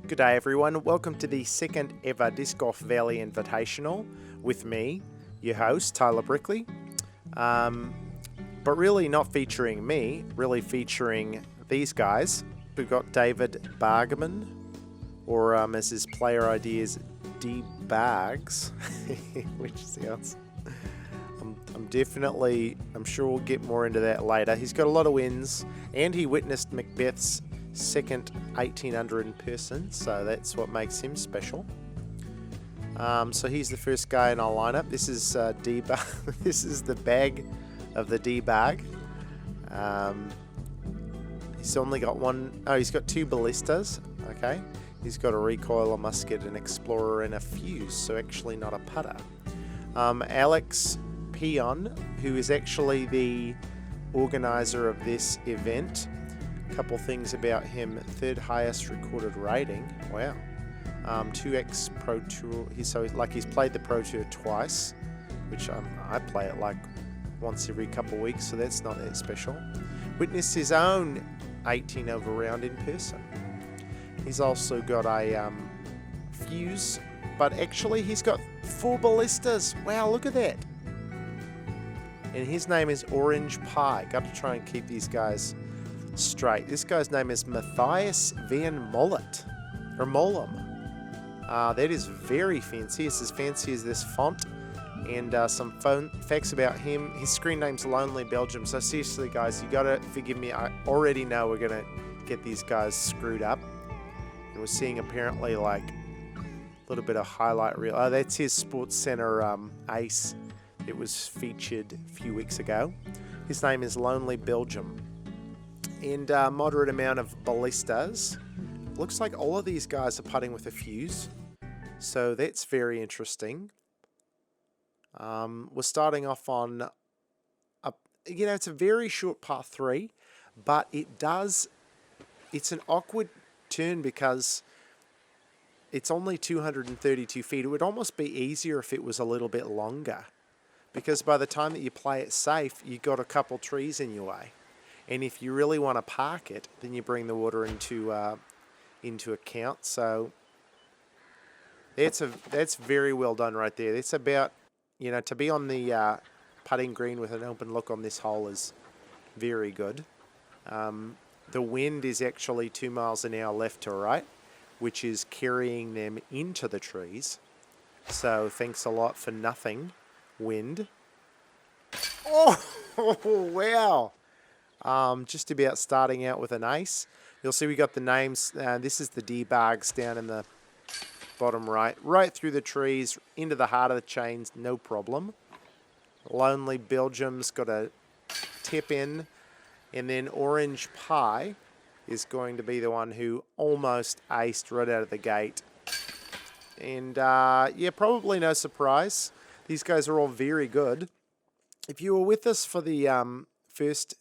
Good day everyone, welcome to the second ever Disc Golf Valley Invitational with me, your host, Tyler Brickley. But really not featuring me, really featuring these guys. We've got David Bargman, or as his player ID is DBargs, which sounds... I'm sure we'll get more into that later. He's got a lot of wins, and he witnessed Macbeth's second 18 under in person, so that's what makes him special. So he's the first guy in our lineup. This is this is the bag of the DBarg. He's only got one. Oh, he's got two ballistas. Okay, he's got a recoil, a musket, an explorer, and a fuse. So actually not a putter. Alex Peon, who is actually the organizer of this event. A couple things about him: third highest recorded rating. Wow. 2x Pro Tour. He's played the Pro Tour twice, which I play it like once every couple of weeks, so that's not that special. Witnessed his own 18 over round in person. He's also got a fuse, but actually he's got 4 ballistas. Wow, look at that. And his name is OrangePie. Got to try and keep these guys straight. This guy's name is Matthias Van Mollet, or Mollum. That is very fancy. It's as fancy as this font. And some fun facts about him. His screen name's LonelyBelgium. So seriously, guys, you gotta forgive me. I already know we're gonna get these guys screwed up. And we're seeing apparently like a little bit of highlight reel. Oh, that's his Sports Center ace. It was featured a few weeks ago. His name is LonelyBelgium. And moderate amount of ballistas. Looks like all of these guys are putting with a fuse. So that's very interesting. We're starting off on, it's a very short par 3, but it's an awkward turn because it's only 232 feet. It would almost be easier if it was a little bit longer, because by the time that you play it safe, you've got a couple trees in your way. And if you really want to park it, then you bring the water into account. So that's very well done right there. That's about, to be on the putting green with an open look on this hole is very good. The wind is actually 2 miles an hour left to right, which is carrying them into the trees. So thanks a lot for nothing, wind. Oh, wow. Just about starting out with an ace. You'll see we got the names. This is the DBargs down in the bottom right through the trees, into the heart of the chains, no problem. LonelyBelgium's got a tip in, and then OrangePie is going to be the one who almost aced right out of the gate. And yeah, probably no surprise. These guys are all very good. If you were with us for the first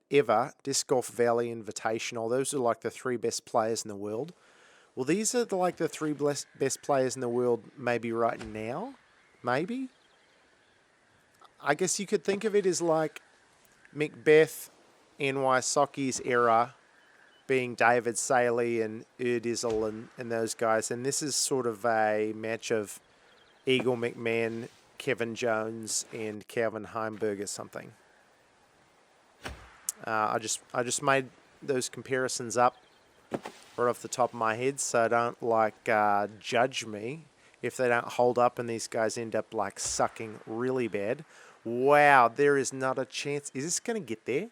ever Disc Golf Valley Invitational, those are like the 3 best players in the world. Well, these are the 3 best players in the world maybe right now. Maybe. I guess you could think of it as like Macbeth and Wysocki's era being David Saley and Erdizel and those guys. And this is sort of a match of Eagle McMahon, Kevin Jones, and Calvin Heimberg or something. I just made those comparisons up right off the top of my head, so don't judge me if they don't hold up and these guys end up sucking really bad. Wow, there is not a chance. Is this going to get there?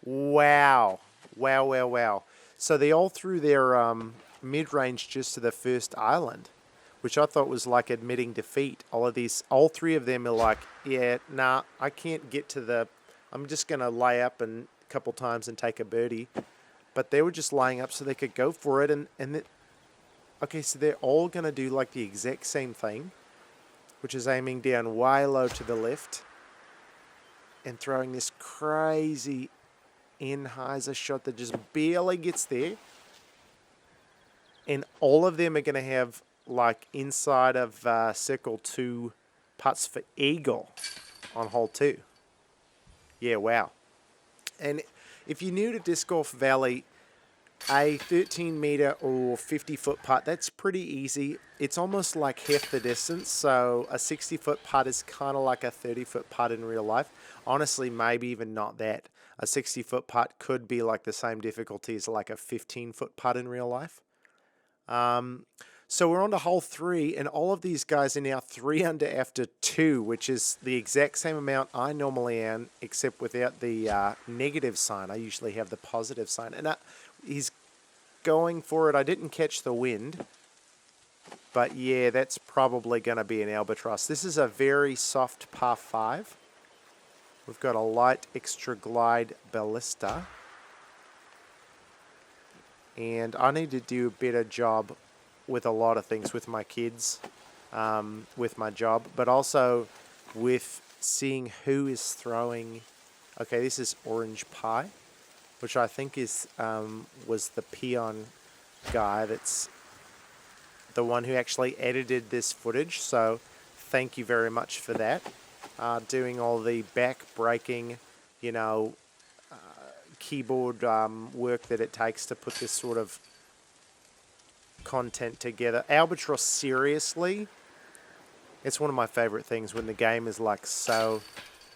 Wow. Wow. So they all threw their mid-range just to the first island, which I thought was like admitting defeat. All 3 of them are like, yeah, nah, I can't get to the... I'm just going to lay up a couple times and take a birdie. But they were just laying up so they could go for it. Okay, so they're all going to do the exact same thing, which is aiming down way low to the left and throwing this crazy Enheiser shot that just barely gets there. And all of them are going to have inside of circle 2 putts for eagle on hole 2. Yeah, wow. And if you're new to Disc Golf Valley, A 13 meter or 50-foot putt, that's pretty easy. It's almost like half the distance, so a 60-foot putt is kind of like a 30-foot putt in real life. Honestly, maybe even not that. A 60-foot putt could be like the same difficulty as like a 15-foot putt in real life. So we're on to hole 3, and all of these guys are now 3 under after 2, which is the exact same amount I normally am, except without the negative sign. I usually have the positive sign. And he's going for it. I didn't catch the wind, but yeah, that's probably going to be an albatross. This is a very soft par 5. We've got a light extra glide ballista. And I need to do a better job with a lot of things with my kids, with my job, but also with seeing who is throwing. Okay, this is OrangePie, which I think is was the peon guy. That's the one who actually edited this footage. So thank you very much for that. Doing all the back breaking, you know, keyboard work that it takes to put this sort of content together. Albatross, seriously, it's one of my favorite things when the game is like so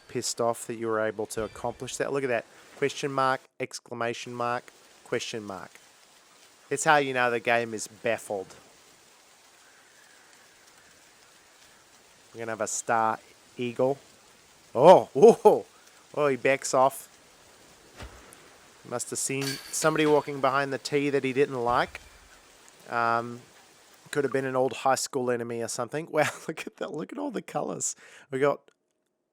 pissed off that you're able to accomplish that. Look at that. Question mark, exclamation mark, question mark. It's how you know the game is baffled. We're going to have a star eagle. Oh, whoa. Oh, he backs off. Must have seen somebody walking behind the tee that he didn't like. Could have been an old high school enemy or something. Wow, look at that. Look at all the colors. We got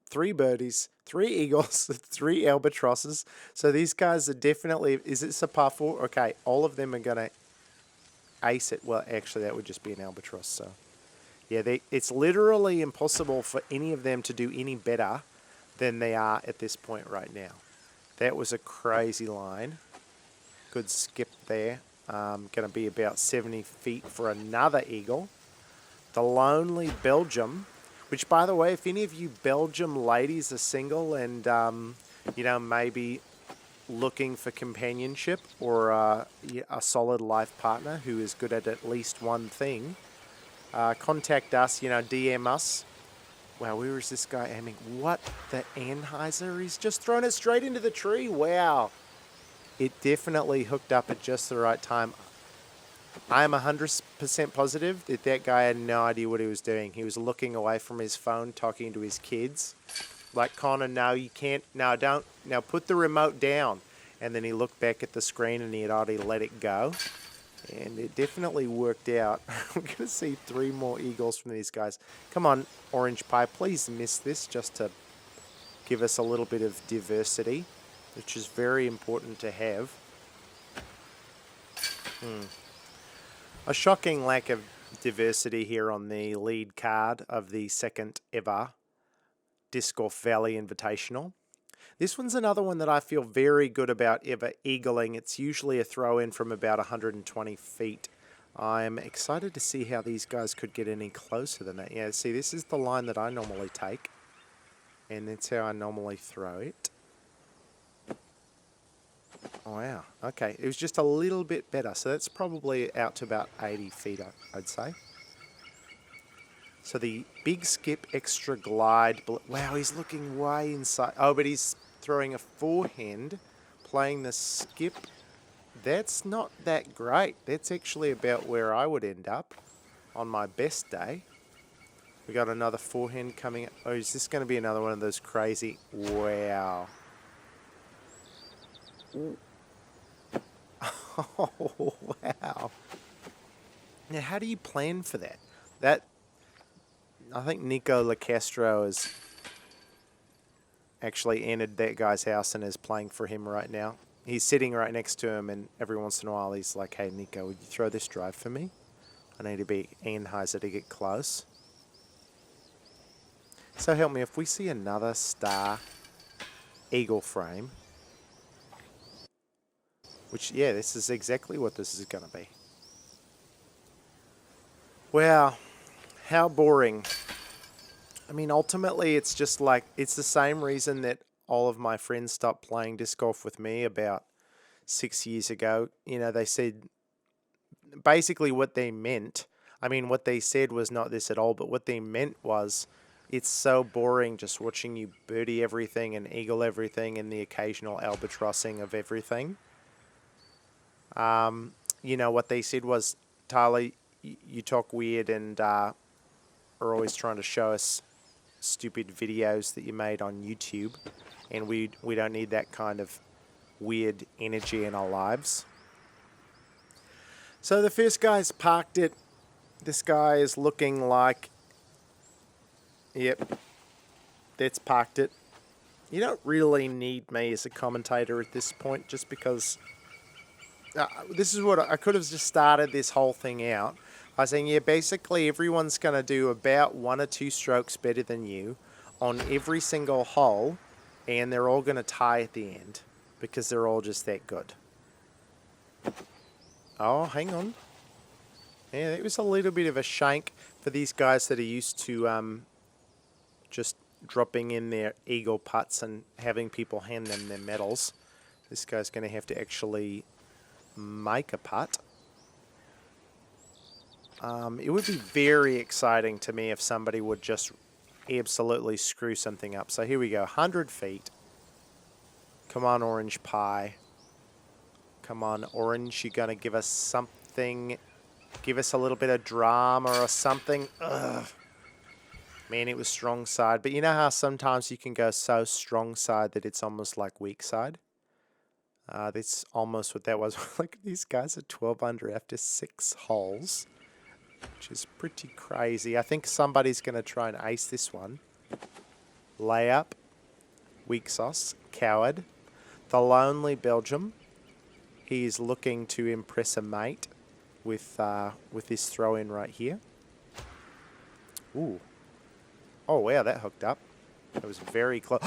3 birdies, 3 eagles, 3 albatrosses. So these guys are definitely, is this a par 4? Okay, all of them are going to ace it. Well, actually, that would just be an albatross. So, yeah, it's literally impossible for any of them to do any better than they are at this point right now. That was a crazy line. Good skip there. Going to be about 70 feet for another eagle. The Lonely Belgium, which, by the way, if any of you Belgium ladies are single and, you know, maybe looking for companionship or a solid life partner who is good at least one thing, contact us, you know, DM us. Wow, where is this guy aiming? What the Anheuser? He's just thrown it straight into the tree. Wow. It definitely hooked up at just the right time. I am 100% positive that that guy had no idea what he was doing. He was looking away from his phone, talking to his kids. Like, Connor, no, you can't. No, don't. Now put the remote down. And then he looked back at the screen and he had already let it go. And it definitely worked out. We're going to see 3 more eagles from these guys. Come on, OrangePie, please miss this just to give us a little bit of diversity, which is very important to have. A shocking lack of diversity here on the lead card of the second ever Disc Golf Valley Invitational. This one's another one that I feel very good about ever eagling. It's usually a throw in from about 120 feet. I'm excited to see how these guys could get any closer than that. Yeah, see, this is the line that I normally take, and that's how I normally throw it. Oh, wow. Okay, it was just a little bit better. So that's probably out to about 80 feet, I'd say. So the big skip, extra glide. Wow, he's looking way inside. Oh, but he's throwing a forehand, playing the skip. That's not that great. That's actually about where I would end up on my best day. We got another forehand coming up. Oh, is this going to be another one of those crazy? Wow. Ooh. Oh, wow. Now, how do you plan for that? I think Nico LaCastro has actually entered that guy's house and is playing for him right now. He's sitting right next to him, and every once in a while he's like, hey, Nico, would you throw this drive for me? I need to be Anheuser to get close. So help me, if we see another star eagle frame, which, yeah, this is exactly what this is going to be. Wow, how boring. I mean, ultimately, it's just like, it's the same reason that all of my friends stopped playing disc golf with me about 6 years ago. You know, they said basically what they meant. I mean, what they said was not this at all, but what they meant was it's so boring just watching you birdie everything and eagle everything and the occasional albatrossing of everything. You know, what they said was, Tyler, you talk weird and are always trying to show us stupid videos that you made on YouTube, and we don't need that kind of weird energy in our lives. So the first guy's parked it. This guy is looking like, yep, that's parked it. You don't really need me as a commentator at this point, just because this is what I could have just started this whole thing out by saying, yeah, basically everyone's going to do about 1 or 2 strokes better than you on every single hole, and they're all going to tie at the end because they're all just that good. Oh, hang on. Yeah, it was a little bit of a shank for these guys that are used to just dropping in their eagle putts and having people hand them their medals. This guy's going to have to actually make a putt. It would be very exciting to me if somebody would just absolutely screw something up. So here we go, 100 feet. Come on, OrangePie. Come on, Orange, you're going to give us something. Give us a little bit of drama or something. Ugh. Man, it was strong side. But you know how sometimes you can go so strong side that it's almost like weak side? That's almost what that was. Look at these guys at 12 under after 6 holes, which is pretty crazy. I think somebody's going to try and ace this one. Layup. Weak sauce. Coward. The Lonely Belgium. He's looking to impress a mate with this throw in right here. Ooh. Oh, wow, that hooked up. That was very close.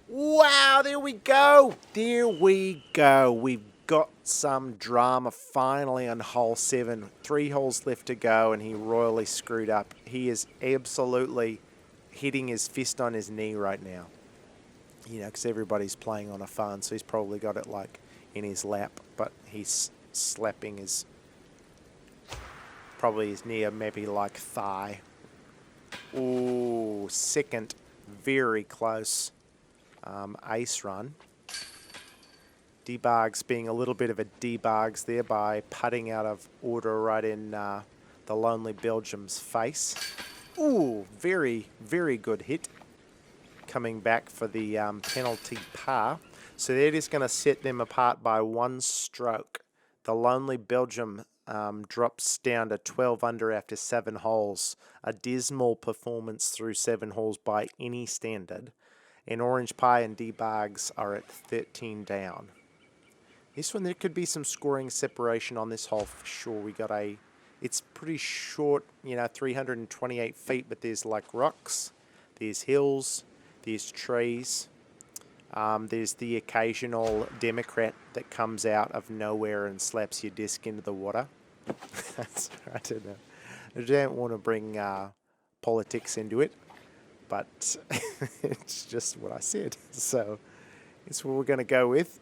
Wow, there we go. There we go. We've got some drama finally on hole 7. 3 holes left to go, and he royally screwed up. He is absolutely hitting his fist on his knee right now. You know, because everybody's playing on a phone, so he's probably got it like in his lap, but he's slapping his, probably his near maybe like thigh. Ooh, second, very close ace run. DBargs being a little bit of a DBargs there by putting out of order right in the Lonely Belgium's face. Ooh, very, very good hit. Coming back for the penalty par. So that is going to set them apart by 1 stroke. The Lonely Belgium drops down to 12 under after 7 holes. A dismal performance through 7 holes by any standard. And OrangePie and DBargs are at 13 down. This one, there could be some scoring separation on this hole for sure. We got a, it's pretty short, you know, 328 feet, but there's like rocks, there's hills, there's trees. There's the occasional Democrat that comes out of nowhere and slaps your disc into the water. I don't know. I don't want to bring politics into it, but it's just what I said. So it's what we're going to go with.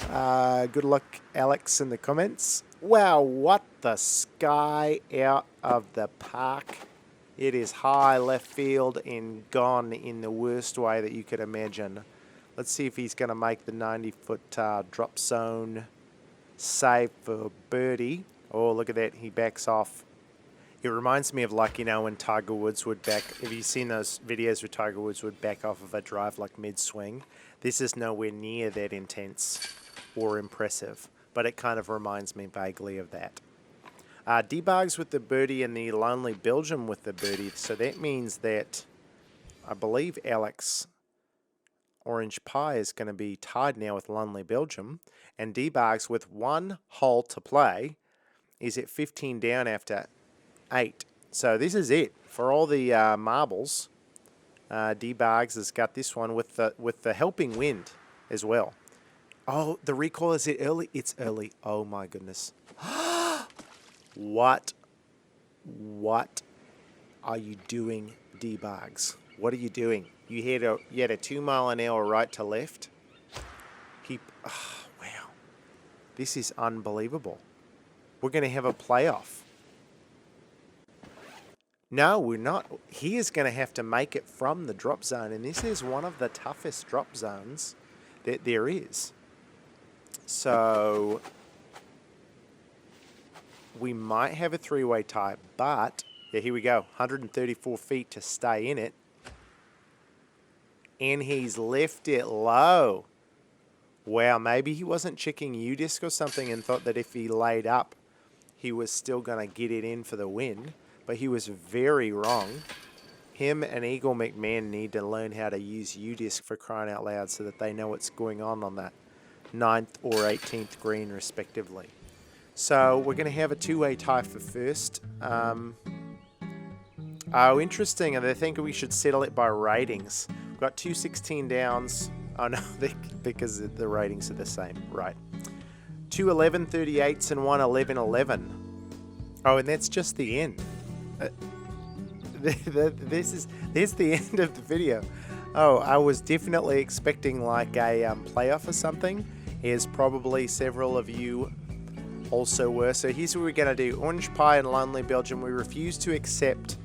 Good luck, Alex, in the comments. Wow, what the sky out of the park. It is high left field and gone in the worst way that you could imagine. Let's see if he's going to make the 90-foot drop zone save for birdie. Oh, look at that. He backs off. It reminds me of, like, you know, when Tiger Woods would back. Have you seen those videos where Tiger Woods would back off of a drive like mid-swing? This is nowhere near that intense or impressive, but it kind of reminds me vaguely of that. DBargs with the birdie and the Lonely Belgium with the birdie. So that means that I believe Alex OrangePie is going to be tied now with Lonely Belgium, and DBargs with 1 hole to play is at 15 down after 8. So this is it for all the marbles. DBargs has got this one with the helping wind as well. Oh, the recoil, is it early? It's early. Oh my goodness. What are you doing, DBargs? What are you doing? You had a 2 mile an hour right to left. Oh, wow. This is unbelievable. We're going to have a playoff. No, we're not. He is going to have to make it from the drop zone, and this is one of the toughest drop zones that there is. So we might have a three-way tie, but yeah, here we go. 134 feet to stay in it. And he's left it low. Wow, maybe he wasn't checking U-disc or something and thought that if he laid up, he was still going to get it in for the win. But he was very wrong. Him and Eagle McMahon need to learn how to use U-disc, for crying out loud, so that they know what's going on that 9th or 18th green respectively. So we're going to have a two-way tie for first. Oh, interesting. And they think we should settle it by ratings. We've got 2 16 downs. Oh, no, because the ratings are the same. Right. 2 11-38s and 1 11-11. Oh, and that's just the end. There's the end of the video. Oh, I was definitely expecting like a playoff or something, as probably several of you also were. So here's what we're going to do. OrangePie and LonelyBelgium, we refuse to accept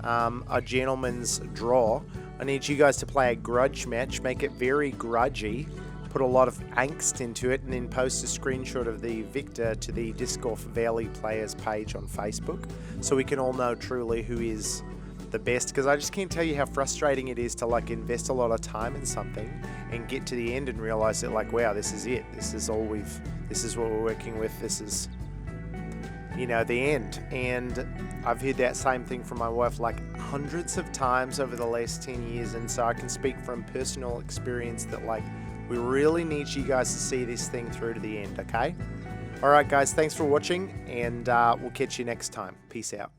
a gentleman's draw. I need you guys to play a grudge match, make it very grudgy, put a lot of angst into it, and then post a screenshot of the victor to the Disc Golf Valley players page on Facebook, so we can all know truly who is the best. Because I just can't tell you how frustrating it is to like invest a lot of time in something and get to the end and realize that like, wow, this is it. This is what we're working with. This is, you know, the end. And I've heard that same thing from my wife like hundreds of times over the last 10 years. And so I can speak from personal experience that like, we really need you guys to see this thing through to the end, okay? All right, guys, thanks for watching, and we'll catch you next time. Peace out.